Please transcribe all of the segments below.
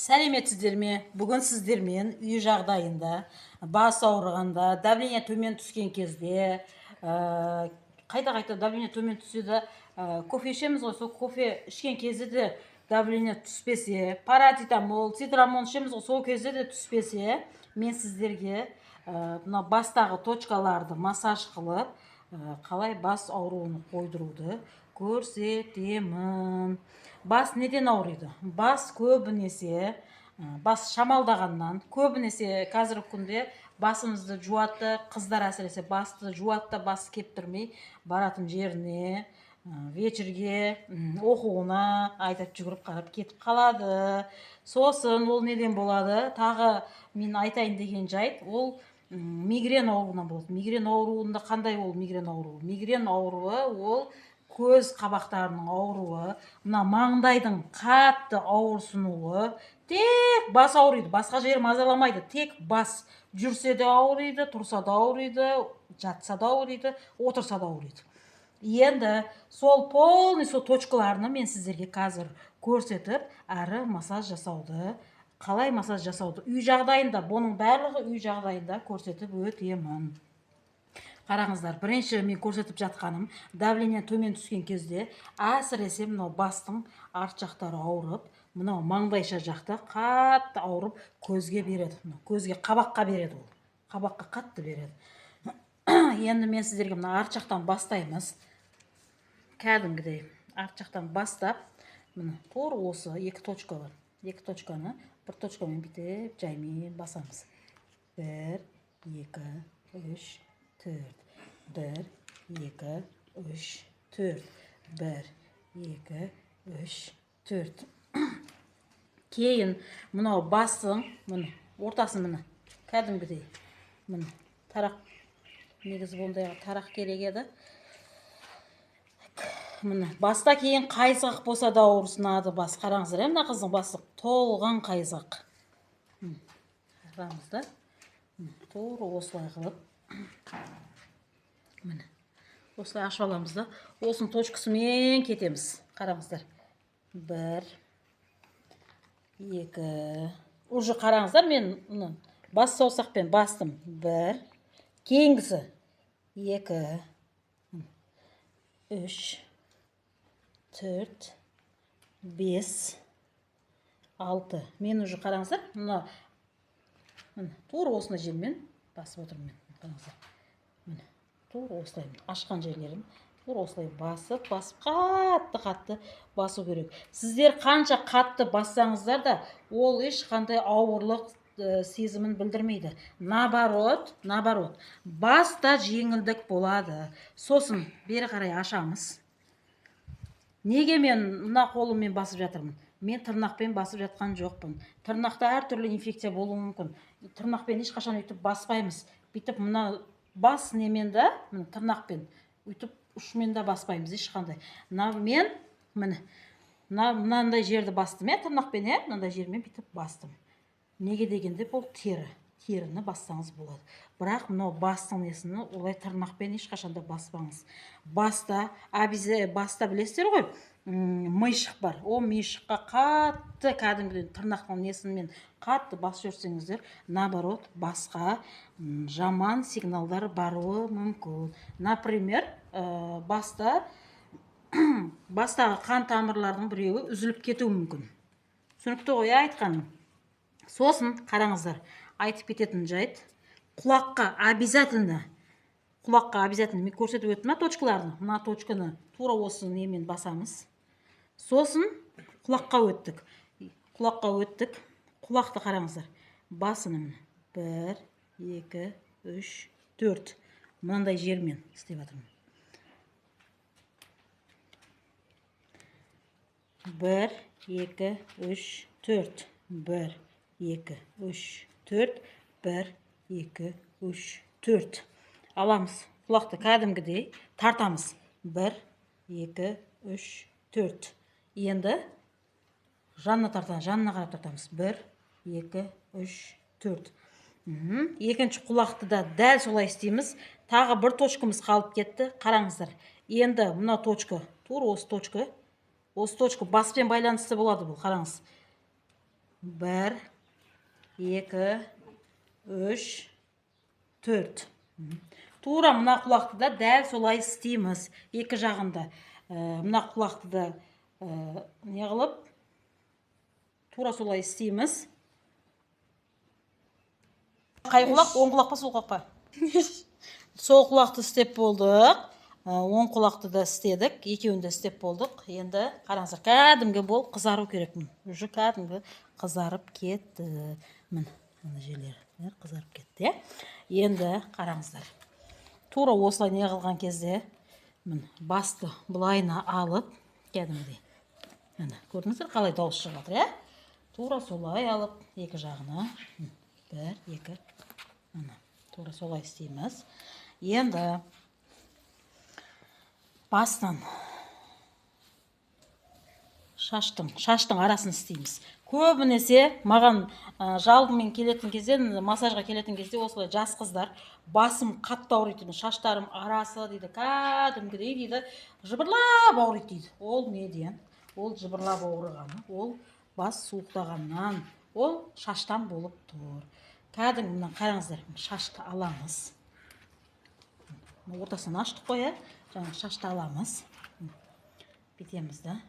Сәлеметсіздер ме? Бүгін сіздермен үй жағдайында, бас ауырғанда, давление төмен түскен кезде, қайта давление төмен түседі, кофе ішеміз ғой, сол кофе ішкен кезде де давление түспесе, парацетамол, цитрамон ішеміз ғой, сол кезде де түспесе, мен сіздерге мына бастағы точкаларды массаж қылып, қалай бас ауруын қойдыруды көрсетемін. Бас неден ауырайды? Бас көбінесе бас шамалдағаннан, көбінесе қазіргі күнде басымызды жуатты, қыздар әсіресе басты жуатты, бас кептірмей баратын жеріне, вечерге оқуына айтып жүгіріп қарап кетіп қалады. Сосын ол неден болады? Тағы мен айтайын деген жайт, ол мигрен ауруынан болады. Мигрен ауруында қандай ол мигрен ауруы? Мигрен ауруы ол көз қабақтарының ауруы, мына маңдайдың қатты ауырсынуы, тек бас ауырайды, басқа жер мазаламайды, тек бас. Жүрсе де ауырайды, тұрса да ауырайды, жатса да ауырайды, отырса да ауырайды. Енді сол полный сол точкаларны мен сіздерге қазір көрсетіп, әрі массаж жасауды, қалай массаж жасауды үй жағдайында, бұның барлығы үй жағдайында көрсетіп өтемін. Қараңыздар, бірінші мен көрсетіп жатқаным, давление төмен түскен кезде әсіресе мынау бастың арт жақтары ауырып, мынау маңдайша жақта қатты ауырып көзге береді. Көзге, қабаққа береді ол. Қабаққа қатты береді. Енді мен сіздерге мына арт жақтан бастаймыз. Кәдімгідей арт жақтан бастап, мына тура осы екі точка бар. Екі точканы бір точкамен бүйтіп жаймен басамыз. 1, 2, 3, 4. 1, 2, 3, 4. 1, 2, 3, 4. Кейін мынау бастың, мына ортасын мына кәдімгідей мына тарақ, негізі бұндайға тарақ керек еді. Мына баста кейін қайсақ болса да ауырсынады бас. Қараңыздар, мына қыздың басы толған қайсақ. Қараңыздар, тура осылай қылып, міне осылай ашып аламыз да, осының точкасымен кетеміз. Қараңыздар, 1, 2, уже қараңыздар, мен бас саусақпен бастым. 1, кейінгісі 2, 3, 4, 5, 6. Мен уже қараңыздар, мына тура осына жермен басып отырмын. Қараңыздар, міне тура осылай ашқан жерлерін тура осылай басып, қатты басу керек. Сіздер қанша қатты бассаңыздар да, ол ешқандай ауырлық сезімін білдірмейді. Наоборот, баста жеңілдік болады. Сосын бері қарай ашамыз. Неге мен мына қолыммен басып жатырмын? Мен тырнақпен басып жатқан жоқпын. Тырнақта әртүрлі инфекция болуы мүмкін. Тырнақпен ешқашан үйтіп баспаймыз. Бүйтіп мына бас немен де, тырнақпен үйтіп ұшымен де баспаймыз ешқандай. Мен мынандай жерді бастым, тырнақпен, мынандай жермен бүйтіп бастым. Неге дегенде бұл теріні бассаңыз болады. Бірақ мынау бастың несіні олай тырнақпен ешқашанда баспаңыз. Баста білесіздер ғой, миышық бар. О миышыққа қатты кәдімгіден тырнақтың несімен қатты басып жүрсеңіздер, наоборот, басқа жаман сигналдар баруы мүмкін. Например, бастағы қан тамырлардың біреуі үзіліп кетуі мүмкін. Түсінікті ғой айтқаным. Сосын қараңыздар, айтып кететін жайт, құлаққа обязательно мен көрсетіп өттім точкаларын. Мына точканы тура осы немен басамыз. Сосын құлаққа өттік. Құлақты қараңыздар. Басының 1, 2, 3, 4. Мынандай жермен істеп жатырмын. 1, 2, 3, 4. 1, 2, 3, 4. 1, 2, 3, 4. Аламыз. Құлақты кәдімгідей тартамыз. 1, 2, 3, 4. Енді жанына қарап тартамыз. 1, 2, 3, 4. Екінші құлақты да дәл солай істейміз. Тағы бір точкамыз қалып кетті. Қараңыздар. Енді мына точка, тура осы точка баспен байланысты болады бұл. Қараңыз. 1 2 3 4. Тура мына құлақты да дәл солай істейміз. Екі жағында. Мына құлақты да не қылып, тура солай істейміз. Қай құлақ? Оң құлақ па, сол құлақ па? Сол құлақты істеп болдық. Оң құлақты да істедік. Екеуін де істеп болдық. Енді қараңыздар, кәдімгі бол қызару керек. Уже кәдімгі қызарып кетті. Мына жерлері қызарып кетті. Енді қараңыздар. Тура осылай не қылған кезде, басты бұлайына алып, кәдімгідей. Көрдіңіздер, қалай дауыс шығып жатыр, Тура солай алып, екі жағына. 1 2. Тура солай істейміз. Енді бастан шаштың арасын істейміз. Көбінесе маған жалғымен келетін кезде, массажға келетін кезде осылай жас қыздар басым қатты ауырайды, шаштарым арасы дейді, кәдімгідей дейді, жыбырлап ауырайды дейді. Ол неден? Ол жыбырлап ауырғаны, ол бас суықтағаннан, ол шаштан болып тұр. Кәдімгі мына қараңыздар, шашты аламыз. Ортасын аштық қой, жаңа шашты аламыз. Бетеміз да.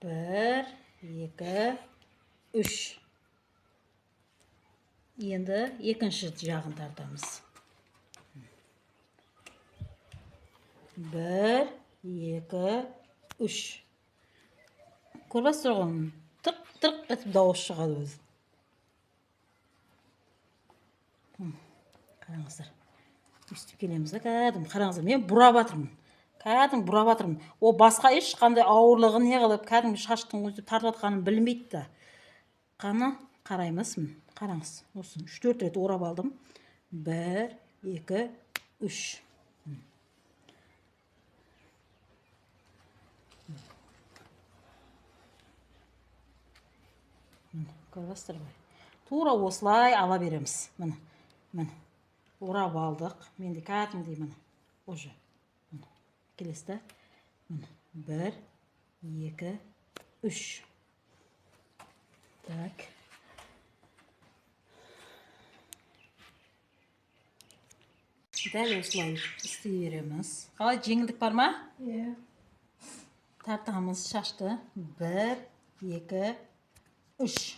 1 2 3. Енді екінші жағын тартамыз. 1 2 3. Көрбәсіздер ғой, тырқ-тырқ етіп дауыс шығады өзі. Қараңыздар. Үстіп келеміз да, кәдім. Қараңыздар, мен бұрап атырмын. Кәдім бұрап атырмын. О басқа ешқандай ауырлығы не қылып, кәдімгі шаштың өзі тартып атқанын білмейді да. Қаны қараймыз. Қараңыз. Осы 3-4 рет орап алдым. 1 2 3. Көрбәсіздер ғой. Тура осылай ала береміз. Міне. Орап алдық. Менде кәдімгідей уже. Келесті. 1 2 3. Так. Дәл осылай істей береміз. Қалай, жеңілдік бар ма? Тартамыз шашты. 1 2 3.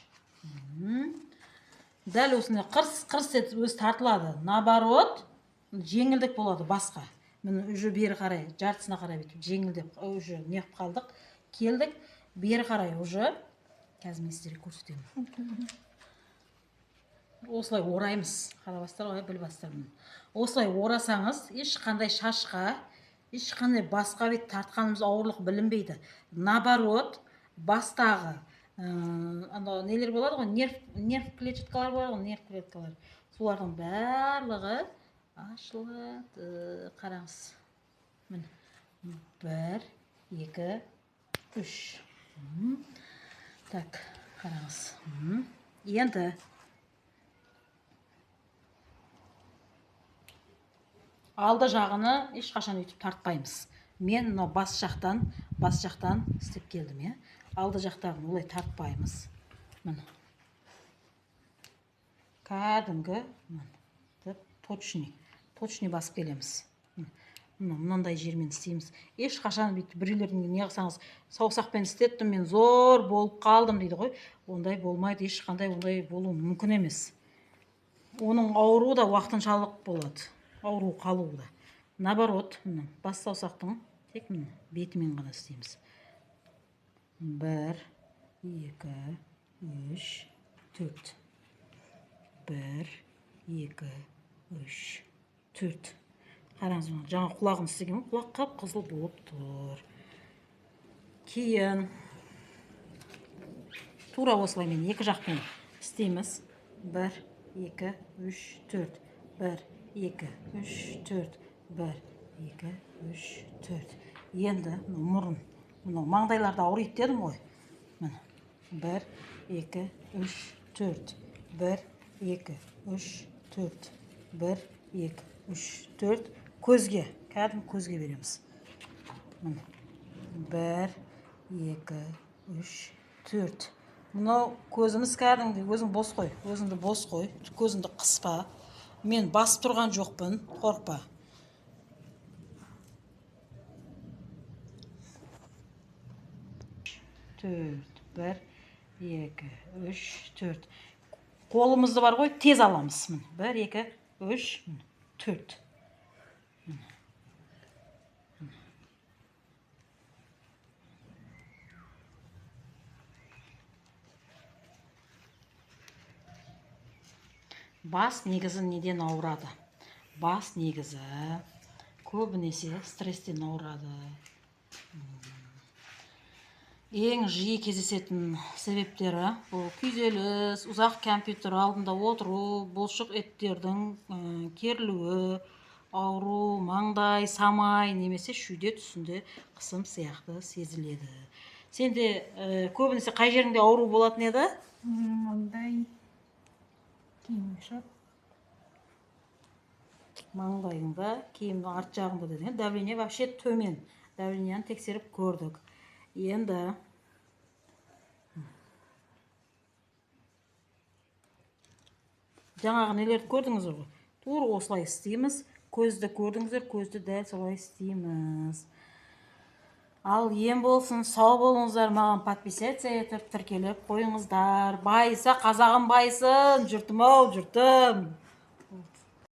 Дәл осындай қырс етіп өзі тартылады. Наоборот, жеңілдік болады басқа. Міне уже бері қарай, жартысына қарай бетіп, жеңілдеп, уже неғып қалдық. Келдік, бері қарай уже. Қазір мен сіздерге көрсетемін. Осылай ораймыз. Қарабастар ғой, білбастар. Осылай орасаңыз, ешқандай шашқа, ешқандай басқа бет тартқанымыз ауырлық білінбейді. Наоборот, бастағы нелер болады ғой, нерв клетчаткалар болады ғой, нерв клеткалар. Солардың барлығы ашылады. Қараңыз. Міне. 1 2 3. Так, қараңыз. Енді алды жағыны ешқашан өйтіп тартпаймыз. Мен бас жақтан істеп келдім, Алды жақтағын олай тартпаймыз. Міне. Кәдімгі точный басып келеміз. Мынандай жермен істейміз. Ешқашан бүйтіп біреулердің не қылсаңыз, саусақпен істеттім, мен зор болып қалдым дейді ғой. Ондай болмайды, ешқандай ондай болу мүмкін емес. Оның ауруы да уақытыншалық болады. Ауру қалуы да. Наоборот, бас саусақтың тек бетімен ғана істейміз. 1 2 3 4. 1 2 3 4. Қараңыз, жаңа құлағын істеген, құлақ қып-қызыл болып тұр. Кейін тура осылаймен екі жақпен істейміз. 1 2 3 4. 1 2 3 4. 1 2 3 4. Енді мұрын, маңдайларды ауырайды дедім ғой. 1 2 3 4. 1 2 3 4. 1 2 3 4. Көзге, кәдім көзге береміз. 1 2, 3, 4. Мынау көзіміз кәдімгі, өзің бос қой, өзіңді бос қой, көзіңді қыспа. Мен басып тұрған жоқпын, қорықпа. Төрт, 1, 2, 3, 4. Қолымызды бар ғой, тез аламыз. 1, 2, 3, 4. Бас негізі неден ауырады? Бас негізі көбінесе стресстен ауырады. Ең жиі кездесетін себептері бұл күйзеліс, ұзақ компьютер алдында отыру, бұлшық еттердің керілуі, ауру, маңдай, самай немесе шүйде тұсында қысым сияқты сезіледі. Сенде көбінесе қай жеріңде ауру болатын еді? Маңдай, киім Маңдайыңда, киімнің арт жағында деген давление вообще төмен. Давленияны тексеріп көрдік. Енді жаңағы нелерді көрдіңіздер ғой. Тура осылай істейміз. Көзді көрдіңіздер, көзді дәл солай істейміз. Ал ем болсын, сау болыңыздар, маған подписаться етіп, тіркеліп қойыңыздар. Байыса, қазағым байысын, жұртым ау, жұртым.